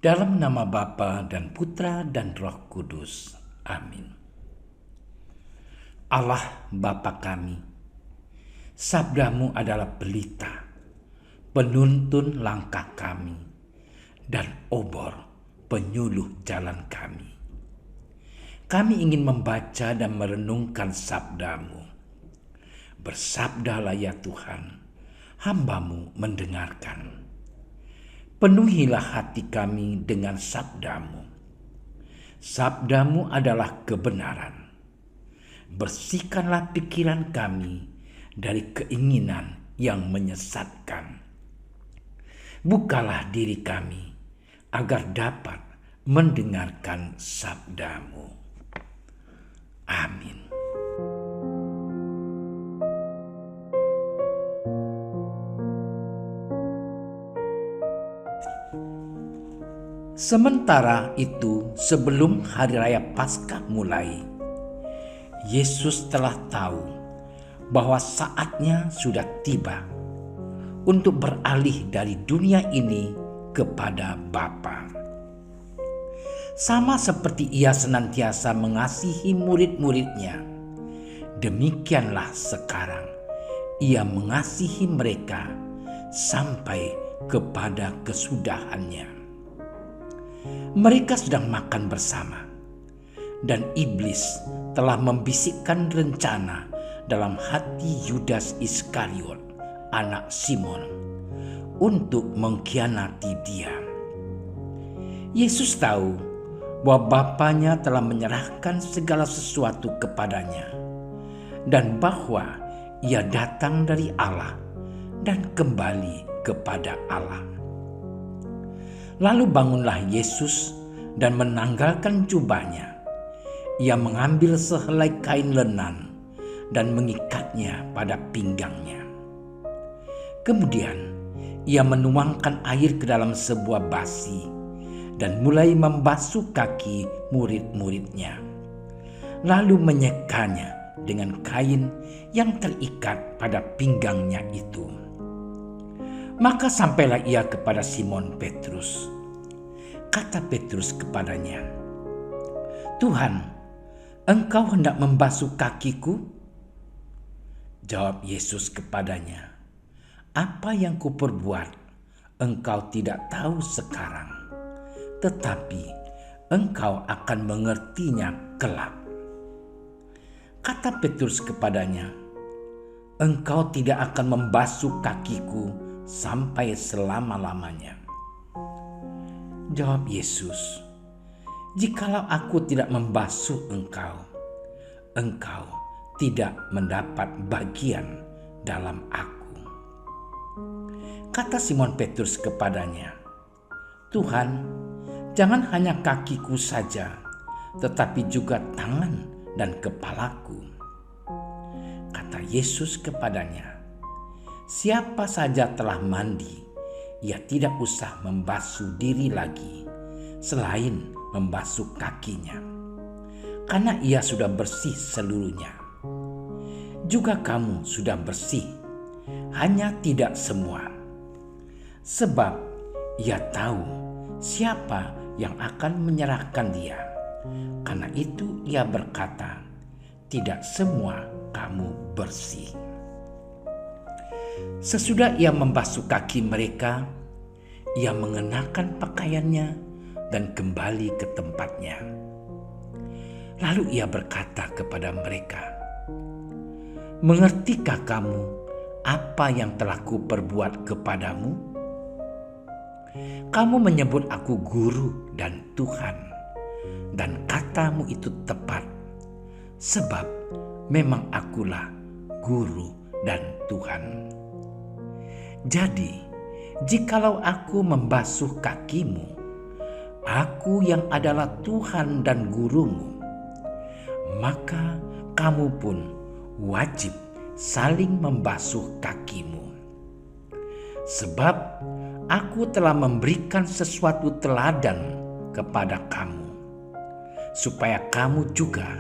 Dalam nama Bapa dan Putra dan Roh Kudus. Amin. Allah Bapa kami, sabdamu adalah pelita, penuntun langkah kami, dan obor penyuluh jalan kami. Kami ingin membaca dan merenungkan sabdamu. Bersabdalah ya Tuhan, hamba-Mu mendengarkan. Penuhilah hati kami dengan sabdamu. Sabdamu adalah kebenaran. Bersihkanlah pikiran kami dari keinginan yang menyesatkan. Bukalah diri kami agar dapat mendengarkan sabdamu. Amin. Sementara itu, sebelum hari raya Paskah mulai, Yesus telah tahu bahwa saatnya sudah tiba untuk beralih dari dunia ini kepada Bapa. Sama seperti Ia senantiasa mengasihi murid-muridnya, demikianlah sekarang Ia mengasihi mereka sampai kepada kesudahannya. Mereka sedang makan bersama, dan iblis telah membisikkan rencana dalam hati Yudas Iskariot, anak Simon, untuk mengkhianati Dia. Yesus tahu bahwa Bapanya telah menyerahkan segala sesuatu kepadanya, dan bahwa Ia datang dari Allah dan kembali kepada Allah. Lalu bangunlah Yesus dan menanggalkan jubahnya. Ia mengambil sehelai kain lenan dan mengikatnya pada pinggangnya. Kemudian ia menuangkan air ke dalam sebuah basi dan mulai membasuh kaki murid-muridnya. Lalu menyekanya dengan kain yang terikat pada pinggangnya itu. Maka sampailah ia kepada Simon Petrus. Kata Petrus kepadanya, "Tuhan, Engkau hendak membasuh kakiku?" Jawab Yesus kepadanya, "Apa yang kuperbuat, Engkau tidak tahu sekarang, tetapi Engkau akan mengertinya kelak." Kata Petrus kepadanya, "Engkau tidak akan membasuh kakiku sampai selama-lamanya." Jawab Yesus, "Jikalau aku tidak membasuh engkau, engkau tidak mendapat bagian dalam aku." Kata Simon Petrus kepadanya, "Tuhan, jangan hanya kakiku saja, tetapi juga tangan dan kepalaku." Kata Yesus kepadanya, "Siapa saja telah mandi, ia tidak usah membasuh diri lagi, selain membasuh kakinya, karena ia sudah bersih seluruhnya. Juga kamu sudah bersih, hanya tidak semua. Sebab ia tahu siapa yang akan menyerahkan dia. Karena itu ia berkata, tidak semua kamu bersih." Sesudah ia membasuh kaki mereka, ia mengenakan pakaiannya dan kembali ke tempatnya. Lalu ia berkata kepada mereka, "Mengertikah kamu apa yang telah kuperbuat kepadamu? Kamu menyebut aku guru dan Tuhan, dan katamu itu tepat, sebab memang akulah guru dan Tuhan. Jadi, jikalau aku membasuh kakimu, aku yang adalah Tuhan dan gurumu, maka kamu pun wajib saling membasuh kakimu. Sebab aku telah memberikan sesuatu teladan kepada kamu, supaya kamu juga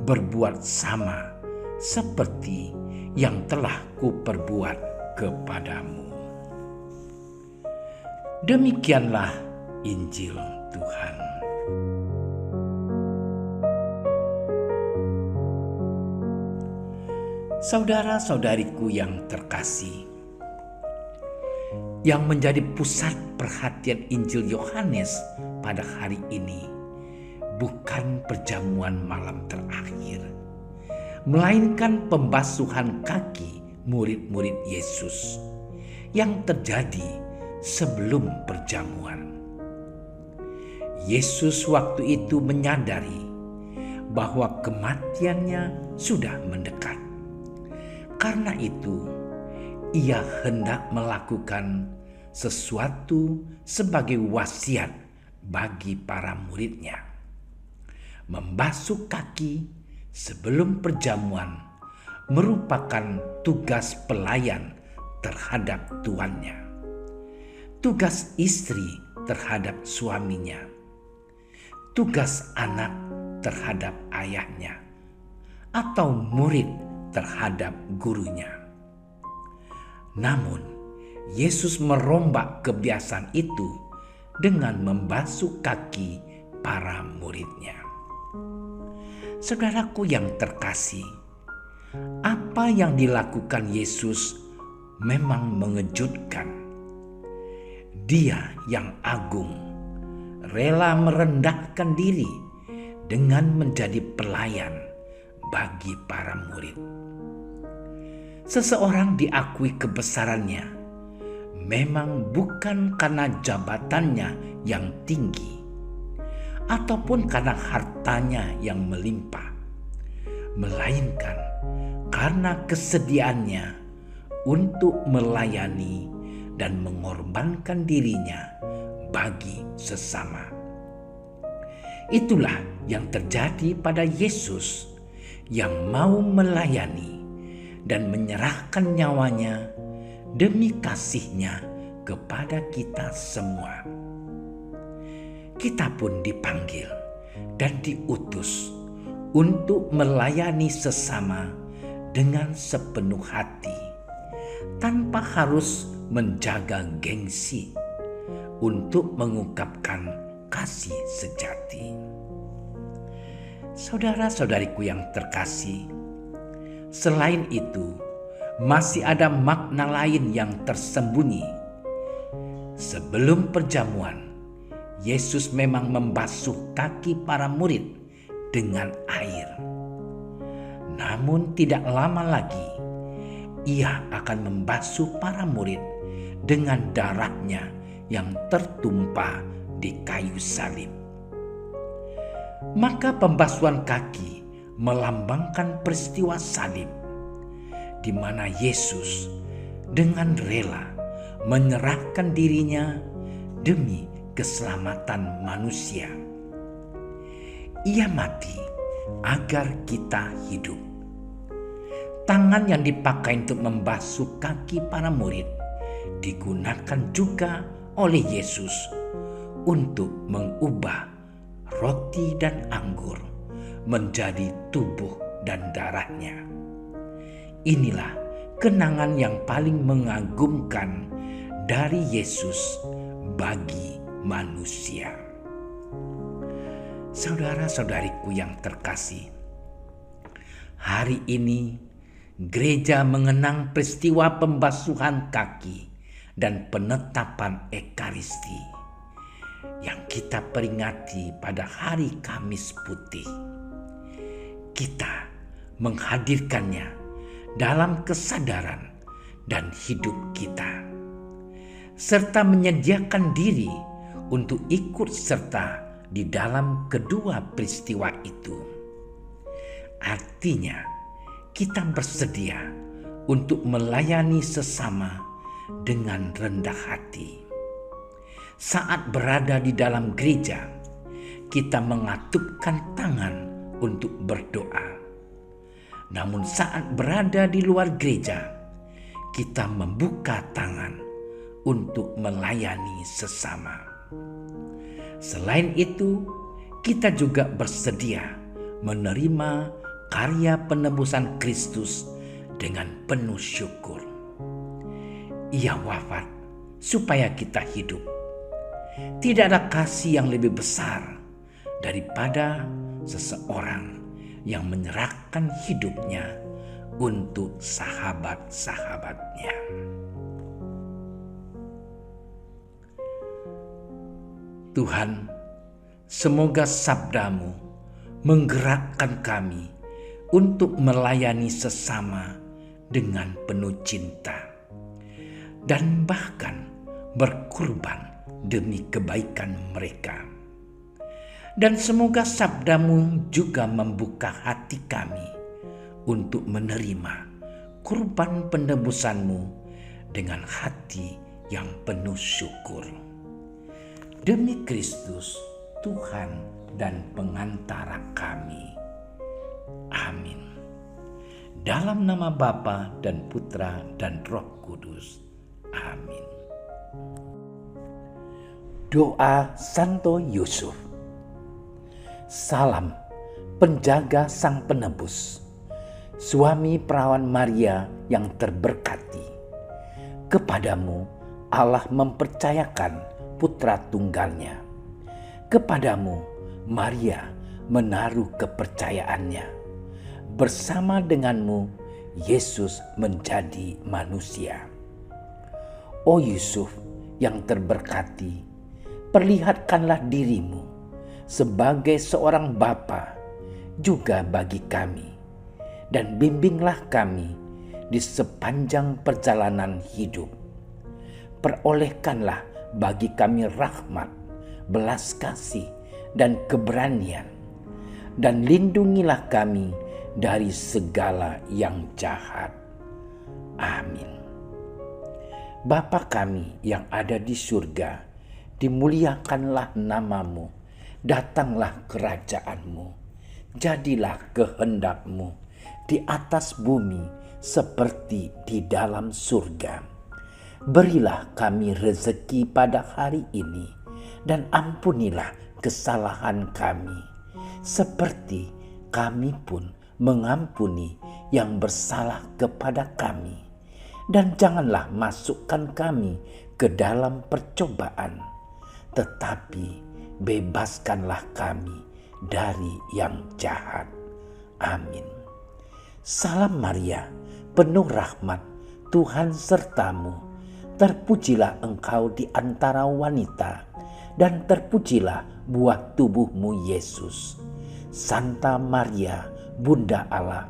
berbuat sama seperti yang telah kuperbuat kepadamu. Demikianlah Injil Tuhan. Saudara-saudariku yang terkasih, yang menjadi pusat perhatian Injil Yohanes pada hari ini bukan perjamuan malam terakhir, melainkan pembasuhan kaki murid-murid Yesus yang terjadi sebelum perjamuan. Yesus waktu itu menyadari bahwa kematiannya sudah mendekat. Karena itu, ia hendak melakukan sesuatu sebagai wasiat bagi para muridnya. Membasuh kaki sebelum perjamuan merupakan tugas pelayan terhadap tuannya, tugas istri terhadap suaminya, tugas anak terhadap ayahnya, atau murid terhadap gurunya. Namun, Yesus merombak kebiasaan itu dengan membasuh kaki para muridnya. Saudaraku yang terkasih, apa yang dilakukan Yesus memang mengejutkan. Dia yang agung rela merendahkan diri dengan menjadi pelayan bagi para murid. Seseorang diakui kebesarannya memang bukan karena jabatannya yang tinggi ataupun karena hartanya yang melimpah, melainkan karena kesediaannya untuk melayani dan mengorbankan dirinya bagi sesama. Itulah yang terjadi pada Yesus yang mau melayani dan menyerahkan nyawanya demi kasihnya kepada kita semua. Kita pun dipanggil dan diutus untuk melayani sesama dengan sepenuh hati, tanpa harus menjaga gengsi untuk mengungkapkan kasih sejati. Saudara-saudariku yang terkasih, selain itu, masih ada makna lain yang tersembunyi. Sebelum perjamuan, Yesus memang membasuh kaki para murid dengan air. Namun tidak lama lagi, ia akan membasuh para murid dengan darahnya yang tertumpah di kayu salib. Maka pembasuhan kaki melambangkan peristiwa salib, di mana Yesus dengan rela menyerahkan dirinya demi keselamatan manusia. Ia mati agar kita hidup. Tangan yang dipakai untuk membasuh kaki para murid digunakan juga oleh Yesus untuk mengubah roti dan anggur menjadi tubuh dan darahnya. Inilah kenangan yang paling mengagumkan dari Yesus bagi manusia. Saudara-saudariku yang terkasih, hari ini gereja mengenang peristiwa pembasuhan kaki dan penetapan Ekaristi yang kita peringati pada hari Kamis Putih. Kita menghadirkannya dalam kesadaran dan hidup kita, serta menyediakan diri untuk ikut serta di dalam kedua peristiwa itu. Artinya, kita bersedia untuk melayani sesama dengan rendah hati. Saat berada di dalam gereja, kita mengatupkan tangan untuk berdoa. Namun saat berada di luar gereja, kita membuka tangan untuk melayani sesama. Selain itu, kita juga bersedia menerima karya penebusan Kristus dengan penuh syukur. Ia wafat supaya kita hidup. Tidak ada kasih yang lebih besar daripada seseorang yang menyerahkan hidupnya untuk sahabat-sahabatnya. Tuhan, semoga sabda-Mu menggerakkan kami untuk melayani sesama dengan penuh cinta dan bahkan berkorban demi kebaikan mereka. Dan semoga sabda-Mu juga membuka hati kami untuk menerima kurban penebusan-Mu dengan hati yang penuh syukur. Demi Kristus, Tuhan dan pengantara kami. Amin. Dalam nama Bapa dan Putra dan Roh Kudus. Amin. Doa Santo Yusuf. Salam penjaga Sang Penebus, suami perawan Maria yang terberkati. Kepadamu Allah mempercayakan putra tunggalnya. Kepadamu Maria menaruh kepercayaannya. Bersama denganmu Yesus menjadi manusia. O Yusuf yang terberkati, perlihatkanlah dirimu sebagai seorang bapa juga bagi kami, dan bimbinglah kami di sepanjang perjalanan hidup. Perolehkanlah bagi kami rahmat, belas kasih, dan keberanian, dan lindungilah kami dari segala yang jahat. Amin. Bapa kami yang ada di surga, dimuliakanlah nama-Mu. Datanglah kerajaan-Mu, jadilah kehendak-Mu di atas bumi seperti di dalam surga. Berilah kami rezeki pada hari ini, dan ampunilah kesalahan kami, seperti kami pun mengampuni yang bersalah kepada kami. Dan janganlah masukkan kami ke dalam percobaan, tetapi bebaskanlah kami dari yang jahat. Amin. Salam Maria, penuh rahmat, Tuhan sertamu. Terpujilah engkau di antara wanita, dan terpujilah buah tubuhmu Yesus. Santa Maria, Bunda Allah,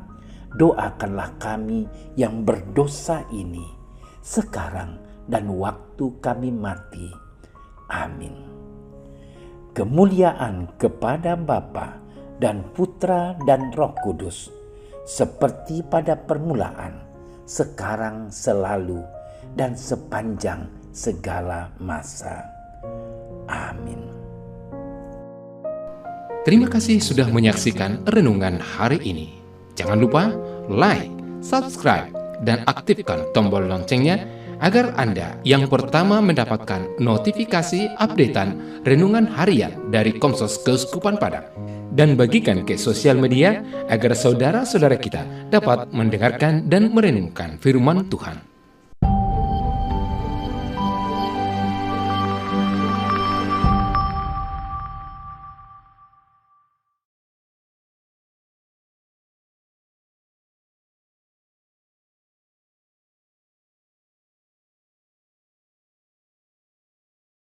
doakanlah kami yang berdosa ini, sekarang dan waktu kami mati. Amin. Kemuliaan kepada Bapa dan Putra dan Roh Kudus, seperti pada permulaan, sekarang, selalu, dan sepanjang segala masa. Amin. Terima kasih sudah menyaksikan renungan hari ini. Jangan lupa like, subscribe, dan aktifkan tombol loncengnya agar Anda yang pertama mendapatkan notifikasi updatean renungan harian dari Komsos Keuskupan Padang. Dan bagikan ke sosial media agar saudara-saudara kita dapat mendengarkan dan merenungkan firman Tuhan.